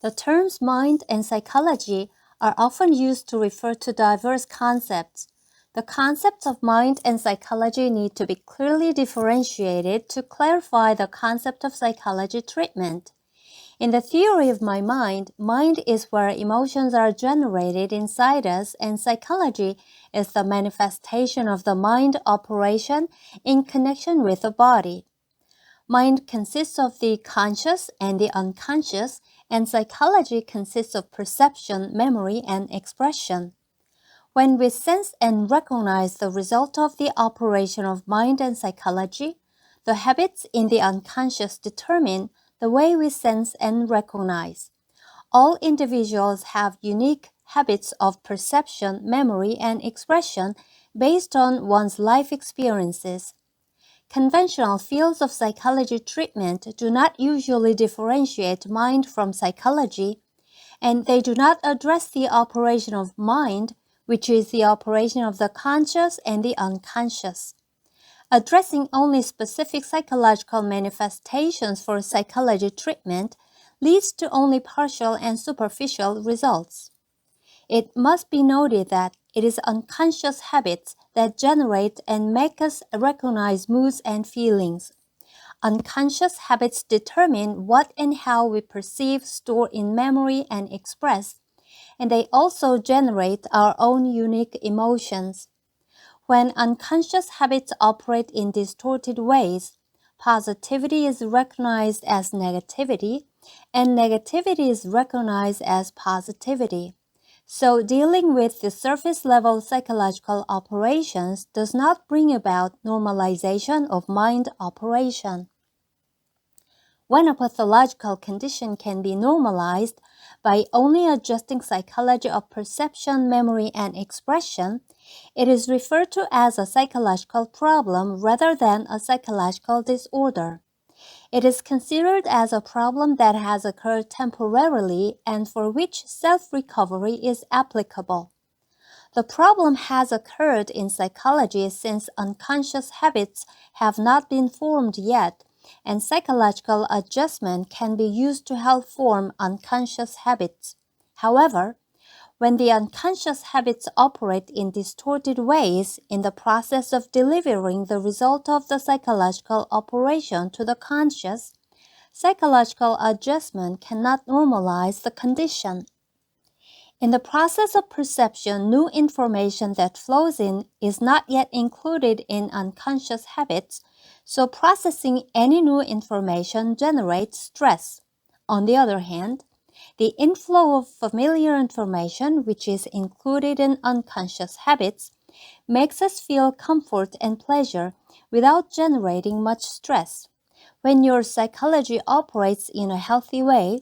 The terms mind and psychology are often used to refer to diverse concepts. The concepts of mind and psychology need to be clearly differentiated to clarify the concept of psychology treatment. In the theory of my mind is where emotions are generated inside us, and psychology is the manifestation of the mind operation in connection with the body. Mind consists of the conscious and the unconscious, and psychology consists of perception, memory, and expression. When we sense and recognize the result of the operation of mind and psychology, the habits in the unconscious determine the way we sense and recognize. All individuals have unique habits of perception, memory, and expression based on one's life experiences. Conventional fields of psychology treatment do not usually differentiate mind from psychology, and they do not address the operation of mind, which is the operation of the conscious and the unconscious. Addressing only specific psychological manifestations for psychology treatment leads to only partial and superficial results. It must be noted that it is unconscious habits that generate and make us recognize moods and feelings. Unconscious habits determine what and how we perceive, store in memory, and express, and they also generate our own unique emotions. When unconscious habits operate in distorted ways, positivity is recognized as negativity, and negativity is recognized as positivity. So dealing with the surface-level psychological operations does not bring about normalization of mind operation. When a pathological condition can be normalized by only adjusting psychology of perception, memory, and expression, it is referred to as a psychological problem rather than a psychological disorder. It is considered as a problem that has occurred temporarily and for which self-recovery is applicable. The problem has occurred in psychology since unconscious habits have not been formed yet, and psychological adjustment can be used to help form unconscious habits. However, when the unconscious habits operate in distorted ways in the process of delivering the result of the psychological operation to the conscious, psychological adjustment cannot normalize the condition. In the process of perception, new information that flows in is not yet included in unconscious habits, so processing any new information generates stress. On the other hand, the inflow of familiar information, which is included in unconscious habits, makes us feel comfort and pleasure without generating much stress. When your psychology operates in a healthy way,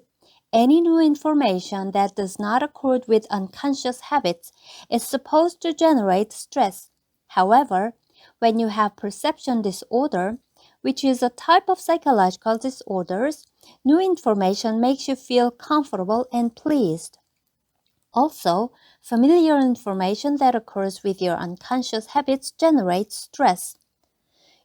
any new information that does not accord with unconscious habits is supposed to generate stress. However, when you have perception disorder, which is a type of psychological disorders, new information makes you feel comfortable and pleased. Also, familiar information that occurs with your unconscious habits generates stress.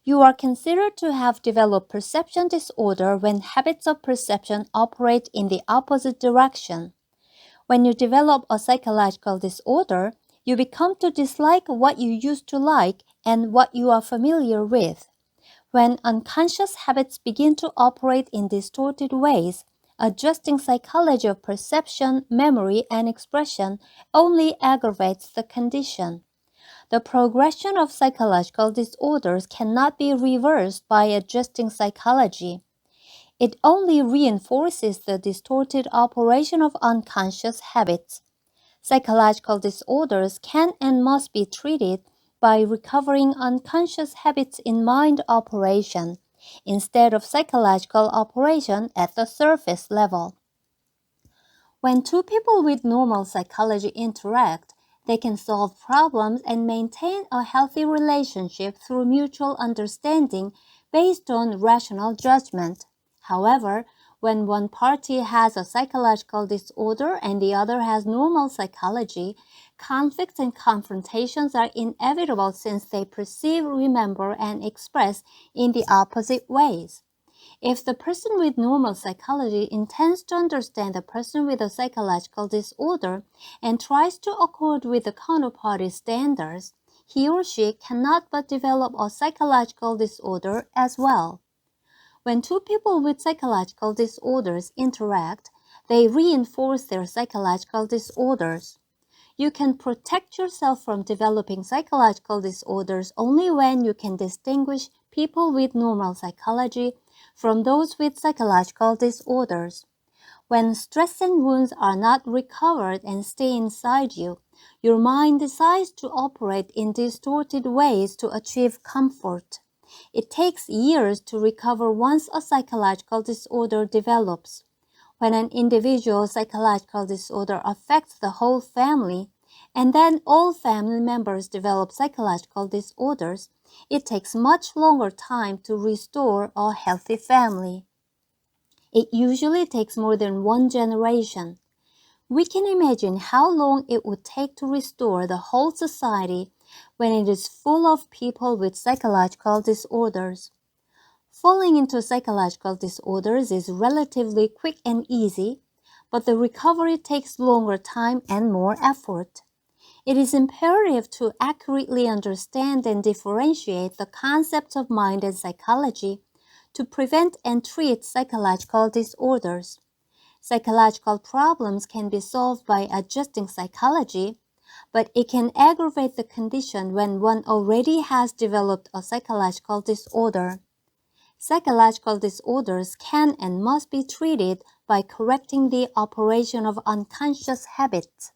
You are considered to have developed perception disorder when habits of perception operate in the opposite direction. When you develop a psychological disorder, you become to dislike what you used to like and what you are familiar with. When unconscious habits begin to operate in distorted ways, adjusting psychology of perception, memory, and expression only aggravates the condition. The progression of psychological disorders cannot be reversed by adjusting psychology. It only reinforces the distorted operation of unconscious habits. Psychological disorders can and must be treated by recovering unconscious habits in mind operation instead of psychological operation at the surface level. When two people with normal psychology interact, they can solve problems and maintain a healthy relationship through mutual understanding based on rational judgment. However, when one party has a psychological disorder and the other has normal psychology, conflicts and confrontations are inevitable since they perceive, remember, and express in the opposite ways. If the person with normal psychology intends to understand the person with a psychological disorder and tries to accord with the counterparty's standards, he or she cannot but develop a psychological disorder as well. When two people with psychological disorders interact, they reinforce their psychological disorders. You can protect yourself from developing psychological disorders only when you can distinguish people with normal psychology from those with psychological disorders. When stress and wounds are not recovered and stay inside you, your mind decides to operate in distorted ways to achieve comfort. It takes years to recover once a psychological disorder develops. When an individual's psychological disorder affects the whole family, and then all family members develop psychological disorders, it takes much longer time to restore a healthy family. It usually takes more than one generation. We can imagine how long it would take to restore the whole society when it is full of people with psychological disorders. Falling into psychological disorders is relatively quick and easy, but the recovery takes longer time and more effort. It is imperative to accurately understand and differentiate the concepts of mind and psychology to prevent and treat psychological disorders. Psychological problems can be solved by adjusting psychology, but it can aggravate the condition when one already has developed a psychological disorder. Psychological disorders can and must be treated by correcting the operation of unconscious habits.